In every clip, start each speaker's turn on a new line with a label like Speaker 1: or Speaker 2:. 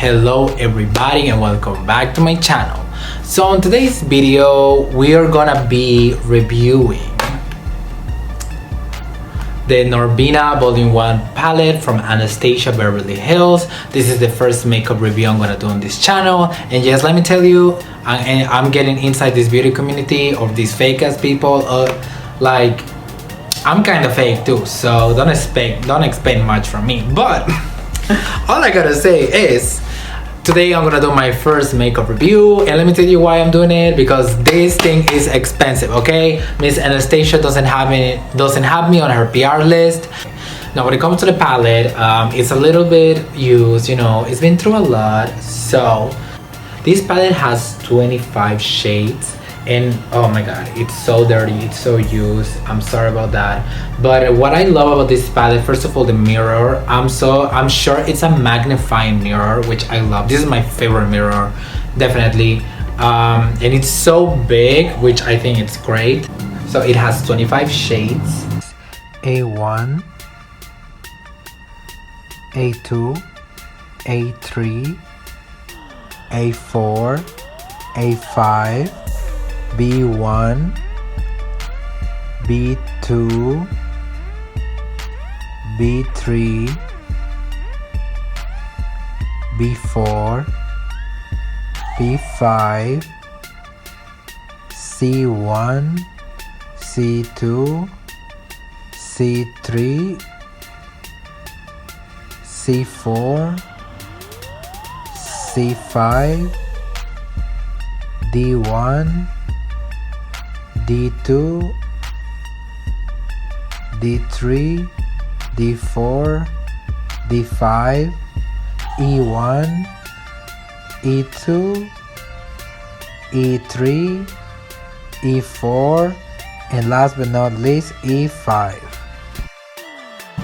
Speaker 1: Hello everybody and welcome back to my channel. So in today's video we are gonna be reviewing the Norvina Volume 1 palette from Anastasia Beverly Hills. This is the first makeup review I'm gonna do on this channel, and yes, let me tell you, I'm getting inside this beauty community of these fake ass people. Like, I'm kind of fake too, so don't expect much from me. But all I gotta say is, today I'm gonna do my first makeup review, and let me tell you why I'm doing it, because this thing is expensive, okay? Miss Anastasia doesn't have me on her PR list. Now when it comes to the palette, it's a little bit used, you know, it's been through a lot. So this palette has 25 shades, and oh my god, it's so dirty, it's so used. I'm sorry about that. But what I love about this palette, first of all, the mirror. I'm sure it's a magnifying mirror, which I love. This is my favorite mirror, definitely. And it's so big, which I think it's great. So it has 25 shades: A1, A2, A3, A4, A5, B1, B2, B3, B4, B5, C1, C2, C3, C4, C5, D1, D2, D3, D4, D5, E1, E2, E3, E4, and last but not least, E5.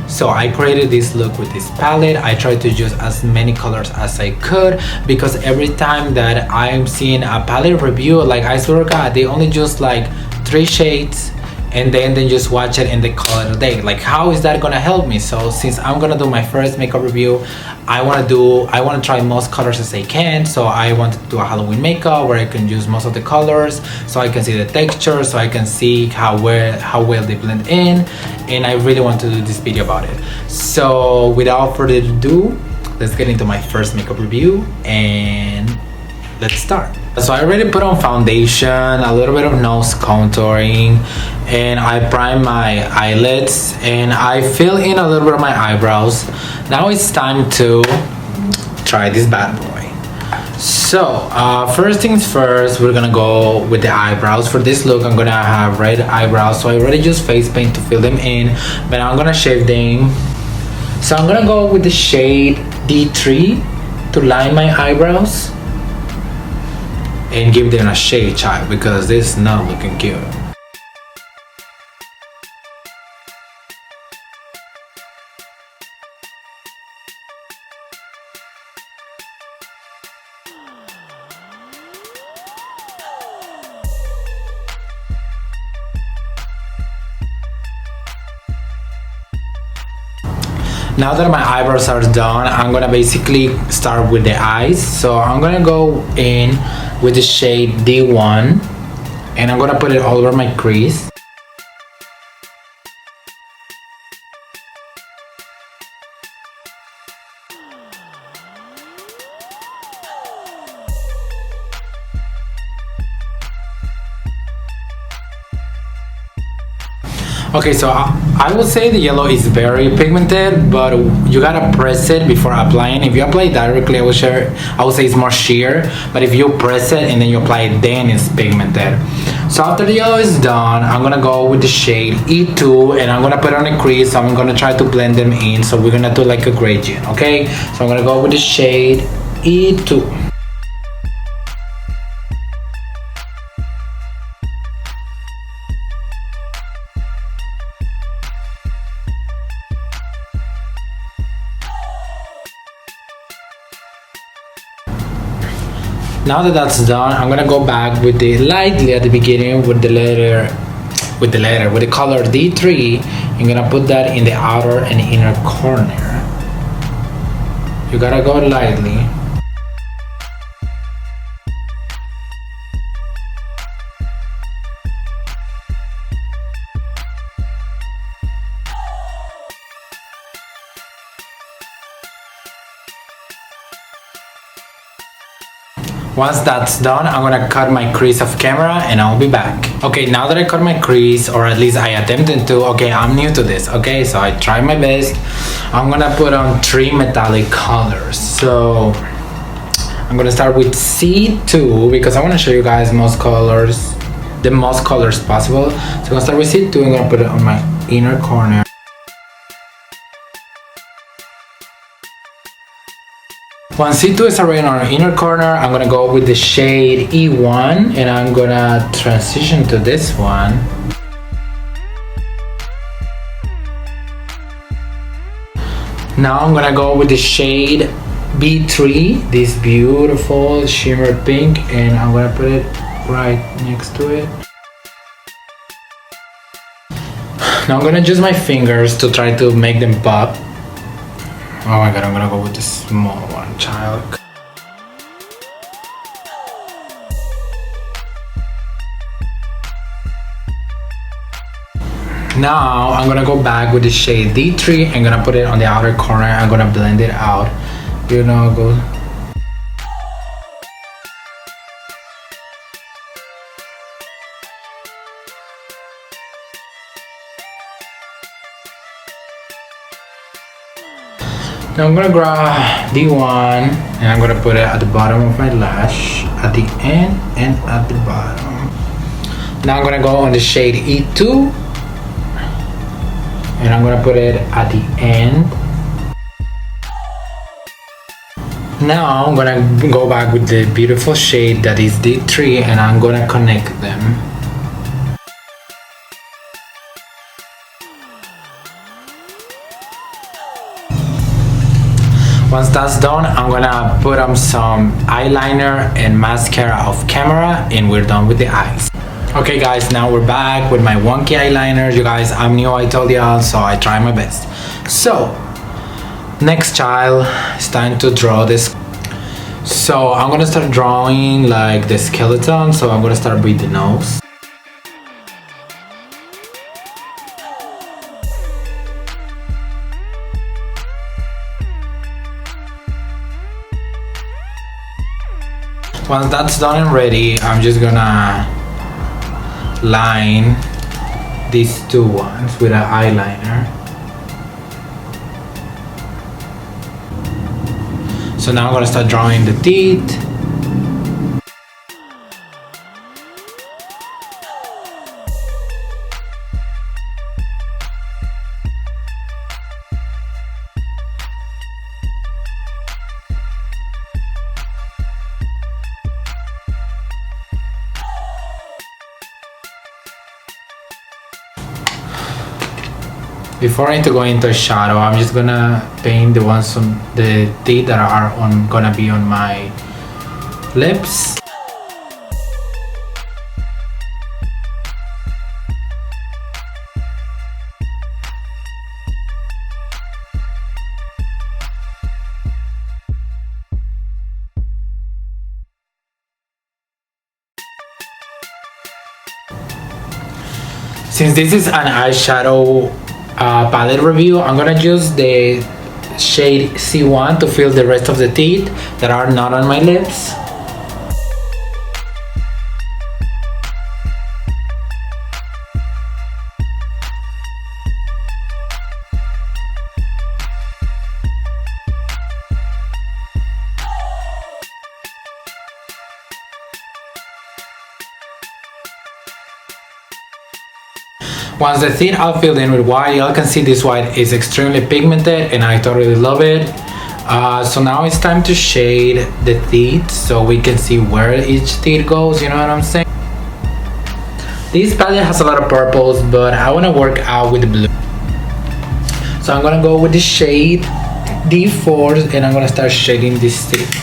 Speaker 1: So I created this look with this palette. I tried to use as many colors as I could, because every time that I'm seeing a palette review, like, I swear to God, they only use like 3 shades and then they just watch it and they call it a day. Like, how is that gonna help me? So since I'm gonna do my first makeup review, I want to try most colors as I can. So I want to do a Halloween makeup where I can use most of the colors, so I can see the texture, so I can see how well they blend in, and I really want to do this video about it. So without further ado, let's get into my first makeup review and let's start. So I already put on foundation, a little bit of nose contouring, and I prime my eyelids, and I fill in a little bit of my eyebrows. Now it's time to try this bad boy. So first things first, we're gonna go with the eyebrows. For this look, I'm gonna have red eyebrows, so I already used face paint to fill them in, but I'm gonna shade them. So I'm gonna go with the shade D3 to line my eyebrows and give them a shade child, because this is not looking cute. Now that my eyebrows are done, I'm gonna basically start with the eyes. So I'm gonna go in with the shade D1, and I'm gonna put it all over my crease. Okay, so I would say the yellow is very pigmented, but you gotta press it before applying. If you apply directly, I would say it's more sheer, but if you press it and then you apply it, then it's pigmented. So after the yellow is done, I'm gonna go with the shade E2, and I'm gonna put it on a crease. So I'm gonna try to blend them in, so we're gonna do like a gradient, okay? So I'm gonna go with the shade E2. Now that that's done, I'm gonna go back with the lightly at the beginning with the color D3. I'm gonna put that in the outer and inner corner. You gotta go lightly. Once that's done, I'm gonna cut my crease off camera and I'll be back. Okay, now that I cut my crease, or at least I attempted to, okay, I'm new to this, okay, so I tried my best. I'm gonna put on 3 metallic colors. So I'm gonna start with C2 because I wanna show you guys the most colors possible. So I'm gonna start with C2, I'm gonna put it on my inner corner. Once C2 is already on our inner corner, I'm gonna go with the shade E1 and I'm gonna transition to this one. Now I'm gonna go with the shade B3, this beautiful shimmer pink, and I'm gonna put it right next to it. Now I'm gonna use my fingers to try to make them pop. Oh my god, I'm gonna go with the small one, child. Now I'm gonna go back with the shade D3. I'm gonna put it on the outer corner. I'm gonna blend it out. You know, go. Now I'm gonna grab D1 and I'm gonna put it at the bottom of my lash, at the end and at the bottom. Now I'm gonna go on the shade E2 and I'm gonna put it at the end. Now I'm gonna go back with the beautiful shade that is D3 and I'm gonna connect them. Once that's done, I'm gonna put on some eyeliner and mascara off camera and we're done with the eyes. Okay guys, now we're back with my wonky eyeliner. You guys, I'm new, I told y'all, so I try my best. So, next child, it's time to draw this. So I'm gonna start drawing like the skeleton, so I'm gonna start with the nose. Once that's done and ready, I'm just gonna line these two ones with an eyeliner. So now I'm gonna start drawing the teeth. Before I go into a shadow, I'm just gonna paint the ones on the teeth that are gonna be on my lips. Since this is an eyeshadow palette review, I'm gonna use the shade C1 to fill the rest of the teeth that are not on my lips. Once the teeth are filled in with white, y'all can see this white is extremely pigmented and I totally love it. So now it's time to shade the teeth so we can see where each teeth goes, you know what I'm saying? This palette has a lot of purples, but I want to work out with the blue. So I'm gonna go with the shade D4 and I'm gonna start shading this teeth.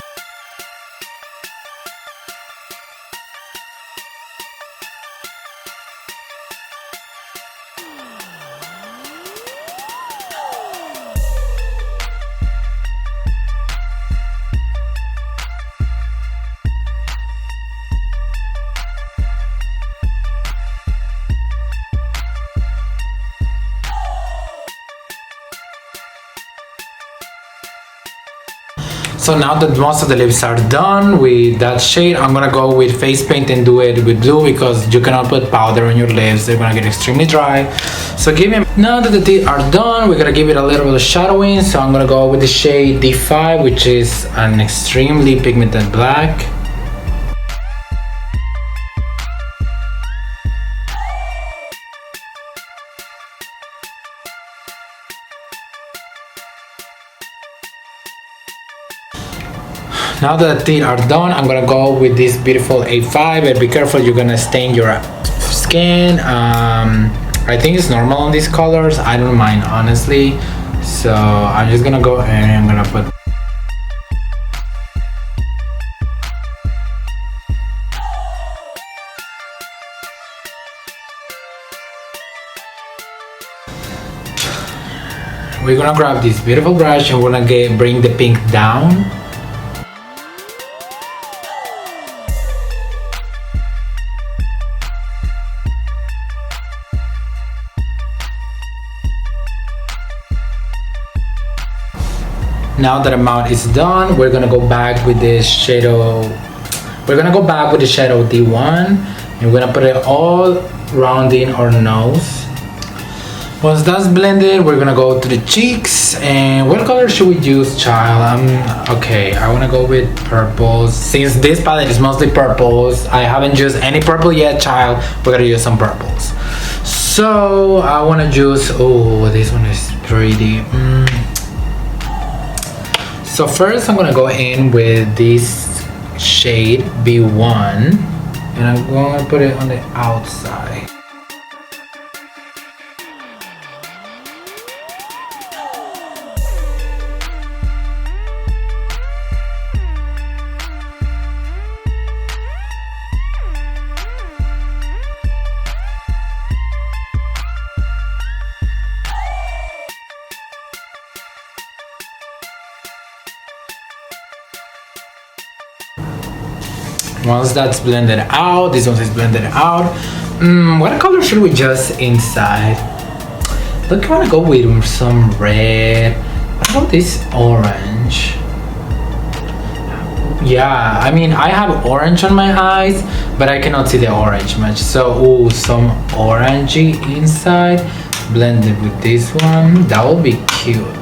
Speaker 1: So So now that most of the lips are done with that shade, I'm gonna go with face paint and do it with blue because you cannot put powder on your lips, they're gonna get extremely dry. So now that the teeth are done, we're gonna give it a little bit of shadowing. So I'm gonna go with the shade D5, which is an extremely pigmented black. Now that the teeth are done, I'm gonna go with this beautiful A5, but be careful, you're gonna stain your skin. I think it's normal on these colors, I don't mind honestly. So I'm just gonna go and I'm gonna put we're gonna grab this beautiful brush and we're gonna bring the pink down. Now that amount is done, we're gonna go back with this shadow. We're gonna go back with the shadow D1 and we're gonna put it all rounding our nose. Once that's blended, we're gonna go to the cheeks. And what color should we use, child? Okay, I wanna go with purples. Since this palette is mostly purples, I haven't used any purple yet, child. We're gonna use some purples. So I wanna use, oh, this one is pretty. So first I'm gonna go in with this shade B1 and I'm going to put it on the outside. Once that's blended out, this one is blended out. What color should we just inside? Look, I want to go with some red. What about this orange? Yeah, I mean, I have orange on my eyes, but I cannot see the orange much. So, ooh, some orangey inside, blended with this one. That will be cute.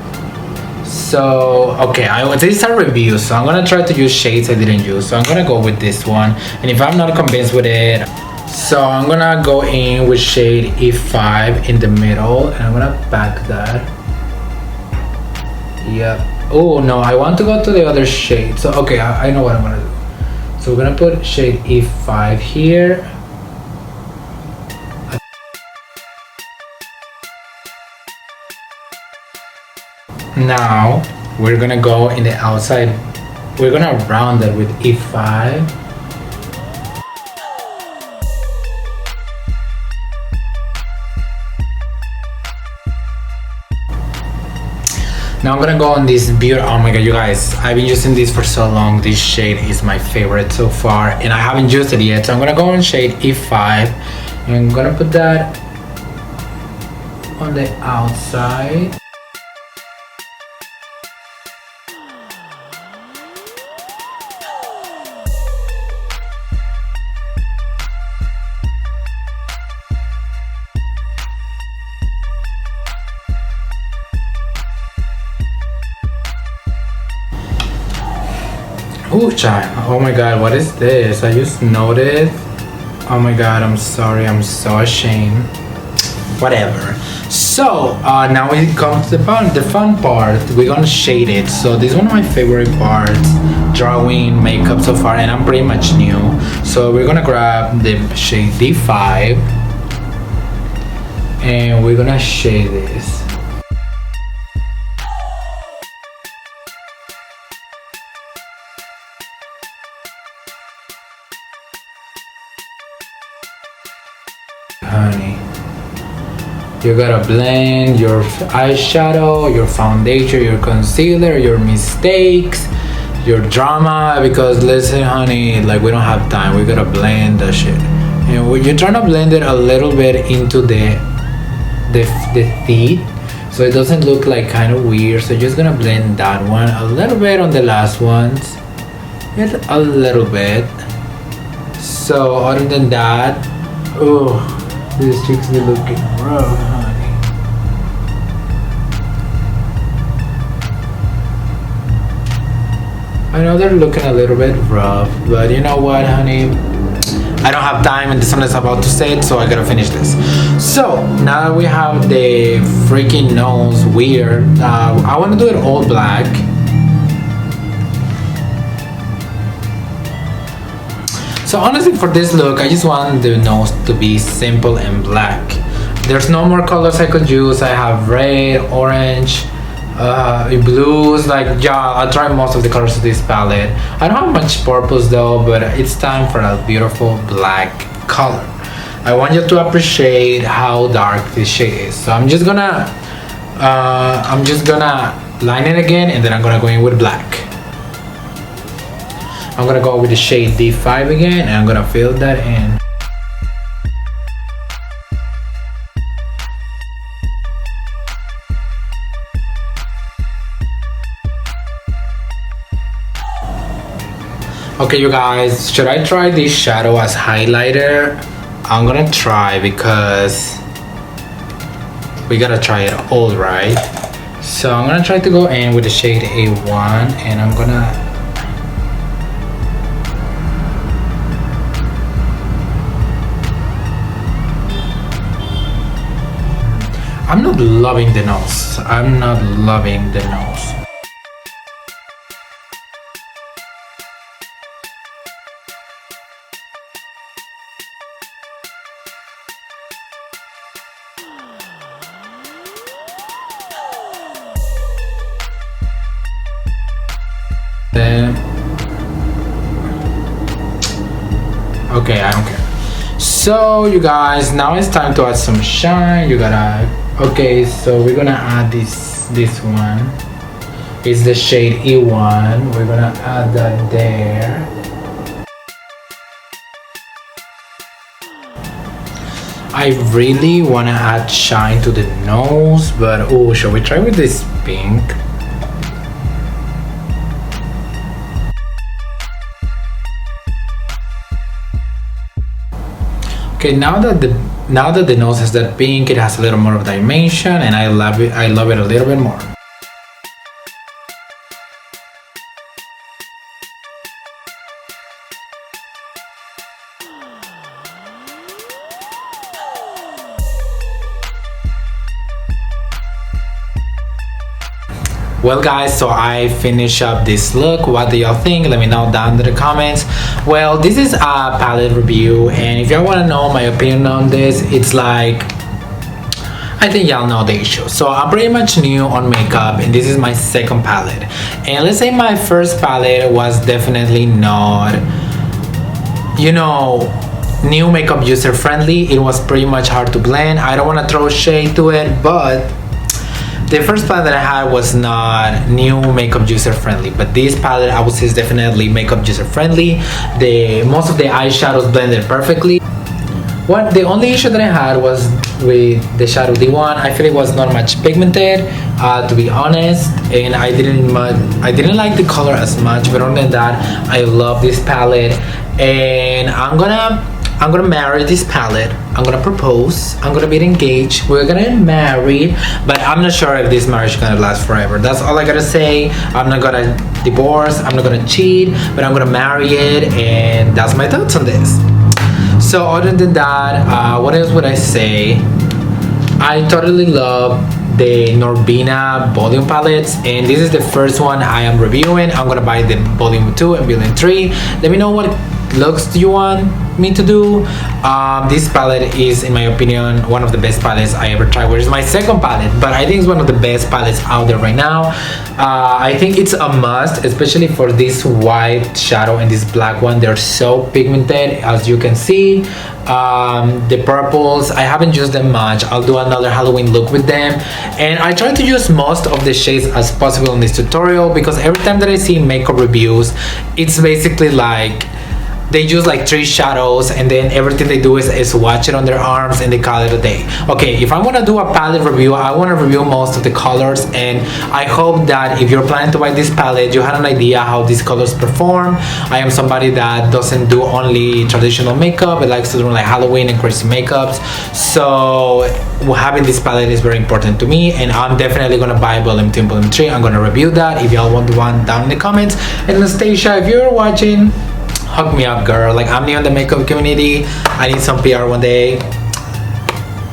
Speaker 1: So, okay, this is a review, so I'm gonna try to use shades I didn't use. So I'm gonna go with this one, and if I'm not convinced with it, so I'm gonna go in with shade E5 in the middle, and I'm gonna pack that. Yep. Oh no, I want to go to the other shade. So okay, I know what I'm gonna do. So we're gonna put shade E5 here. Now we're gonna go in the outside. We're gonna round it with E5. Now I'm gonna go on this beautiful, oh my god, you guys, I've been using this for so long. This shade is my favorite so far and I haven't used it yet. So I'm gonna go on shade E5 and I'm gonna put that on the outside. Oh child, oh my god, what is this? I just noticed. Oh my god, I'm sorry, I'm so ashamed. Whatever. So now we come to the fun part. We're gonna shade it. So this is one of my favorite parts, drawing makeup so far, and I'm pretty much new. So we're gonna grab the shade D5 and we're gonna shade this. Honey, you gotta blend your eyeshadow, your foundation, your concealer, your mistakes, your drama, because listen honey, like we don't have time, we gotta blend that shit. And you're trying to blend it a little bit into the teeth, so it doesn't look like kind of weird. So just gonna blend that one a little bit on the last ones, just a little bit. So other than that, oh, these cheeks be looking rough, honey. I know they're looking a little bit rough, but you know what, honey? I don't have time and the sun is about to set, so I gotta finish this. So now that we have the freaking nose weird, I want to do it all black. So honestly, for this look, I just want the nose to be simple and black. There's no more colors I could use. I have red, orange, blues. Like, yeah, I'll try most of the colors of this palette. I don't have much purples though, but it's time for a beautiful black color. I want you to appreciate how dark this shade is. So I'm just gonna line it again, and then I'm gonna go in with black. I'm gonna go with the shade D5 again, and I'm gonna fill that in. Okay, you guys, should I try this shadow as highlighter? I'm gonna try because we gotta try it all, right? So I'm gonna try to go in with the shade A1, and I'm not loving the nose. I'm not loving the nose. Okay, I don't care. So you guys, now it's time to add some shine. You gotta, okay, so we're gonna add this one. It's the shade E1. We're gonna add that there. I really wanna add shine to the nose, but oh, shall we try with this pink? Okay, now that the nose has that pink, it has a little more of dimension, and I love it. I love it a little bit more. Well guys, so I finish up this look. What do y'all think? Let me know down in the comments. Well, this is a palette review, and if y'all want to know my opinion on this, it's like, I think y'all know the issue. So I'm pretty much new on makeup, and this is my second palette. And let's say my first palette was definitely not, you know, new makeup user friendly. It was pretty much hard to blend. I don't want to throw shade to it, but the first palette that I had was not new makeup user friendly, but this palette I would say is definitely makeup user friendly. Most of the eyeshadows blended perfectly. The only issue that I had was with the shadow D1. I feel it was not much pigmented, to be honest, and I didn't like the color as much. But other than that, I love this palette, and I'm gonna marry this palette. I'm gonna propose. I'm gonna be engaged. We're gonna get married, but I'm not sure if this marriage is gonna last forever. That's all I gotta say. I'm not gonna divorce. I'm not gonna cheat, but I'm gonna marry it, and that's my thoughts on this. So other than that, what else would I say? I totally love the Norvina volume palettes, and this is the first one I am reviewing. I'm gonna buy the volume 2 and volume 3. Let me know what looks do you want me to do. This palette is, in my opinion, one of the best palettes I ever tried, which is my second palette, but I think it's one of the best palettes out there right now. I think it's a must, especially for this white shadow and this black one. They're so pigmented, as you can see. The purples, I haven't used them much. I'll do another Halloween look with them, and I try to use most of the shades as possible in this tutorial, because every time that I see makeup reviews, it's basically like they use like 3 shadows, and then everything they do is swatch it on their arms and they call it a day. Okay, if I want to do a palette review, I want to review most of the colors, and I hope that if you're planning to buy this palette, you had an idea how these colors perform. I am somebody that doesn't do only traditional makeup, it likes to do like Halloween and crazy makeups, so having this palette is very important to me, and I'm definitely gonna buy volume 2 and volume 3. I'm gonna review that. If y'all want one, down in the comments. And Anastasia, if you're watching, hook me up, girl. Like, I'm new in the makeup community. I need some PR one day.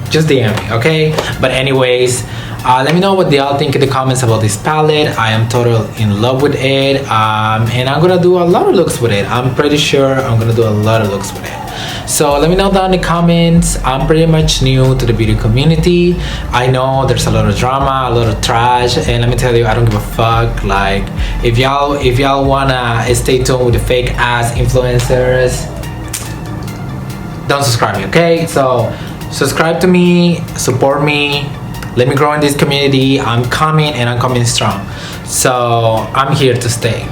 Speaker 1: Just DM me, okay? But anyways, let me know what y'all think in the comments about this palette. I am totally in love with it, and I'm gonna do a lot of looks with it. I'm pretty sure I'm gonna do a lot of looks with it. So let me know down in the comments. I'm pretty much new to the beauty community. I know there's a lot of drama, a lot of trash, and let me tell you, I don't give a fuck. Like, if y'all wanna stay tuned with the fake ass influencers, don't subscribe me, okay? So subscribe to me, support me, let me grow in this community. I'm coming, and I'm coming strong. So I'm here to stay.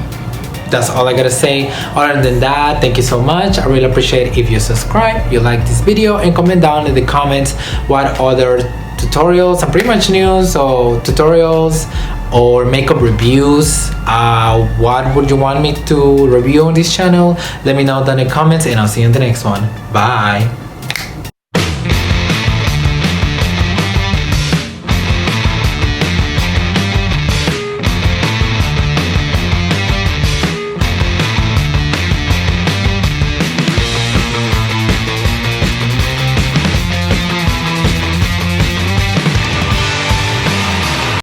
Speaker 1: That's all I gotta say. Other than that, thank you so much. I really appreciate if you subscribe, you like this video, and comment down in the comments what other tutorials. I'm pretty much new, so tutorials or makeup reviews, what would you want me to review on this channel? Let me know down in the comments, and I'll see you in the next one. Bye.